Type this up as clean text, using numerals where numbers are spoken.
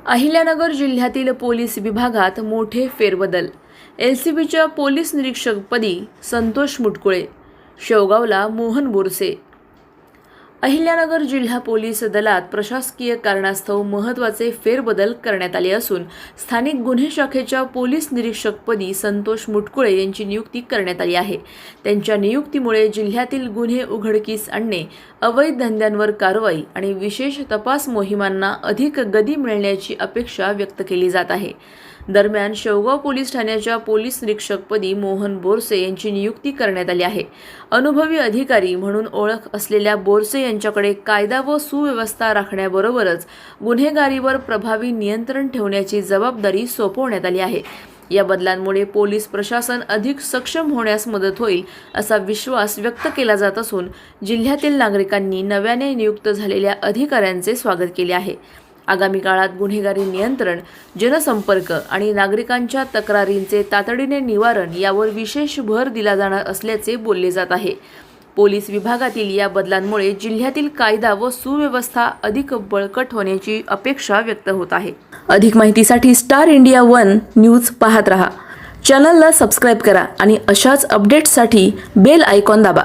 अहिल्यानगर जिल्ह्यातील पोलीस विभागात मोठे फेरबदल। एलसीबीच्या पोलीस निरीक्षकपदी संतोष मुटकुळे, शेवगावला मोहन बोरसे। अहिल्यानगर जिल्हा पोलीस दलात प्रशासकीय कारणास्तव महत्त्वाचे फेरबदल करण्यात आले असून स्थानिक गुन्हे शाखेच्या पोलीस निरीक्षकपदी संतोष मुटकुळे यांची नियुक्ती करण्यात आली आहे। त्यांच्या नियुक्तीमुळे जिल्ह्यातील गुन्हे उघडकीस आणणे, अवैध धंद्यांवर कारवाई आणि विशेष तपास मोहिमांना अधिक गती मिळण्याची अपेक्षा व्यक्त केली जात आहे। दरम्यान शेवगाव पोलीस ठाण्याच्या पोलीस निरीक्षकपदी मोहन बोरसे यांची नियुक्ती करण्यात आली आहे। अनुभवी अधिकारी म्हणून ओळख असलेल्या बोरसे यांच्याकडे कायदा व सुव्यवस्था राखण्याबरोबरच गुन्हेगारीवर प्रभावी नियंत्रण ठेवण्याची जबाबदारी सोपवण्यात आली आहे। या बदलांमुळे पोलीस प्रशासन अधिक सक्षम होण्यास मदत होईल असा विश्वास व्यक्त केला जात असून जिल्ह्यातील नागरिकांनी नव्याने नियुक्त झालेल्या अधिकाऱ्यांचे स्वागत केले आहे। आगामी काळात गुन्हेगारी नियंत्रण, जनसंपर्क आणि नागरिकांच्या तक्रारींचे तातडीने निवारण यावर विशेष भर दिला जाणार असल्याचे बोलले जात आहे। पोलीस विभागातील या बदलांमुळे जिल्ह्यातील कायदा व सुव्यवस्था अधिक बळकट होण्याची अपेक्षा व्यक्त होत आहे। अधिक माहितीसाठी स्टार इंडिया 1 न्यूज पाहत रहा। चॅनलला सबस्क्राइब करा आणि अशाच अपडेट्ससाठी बेल आयकॉन दाबा।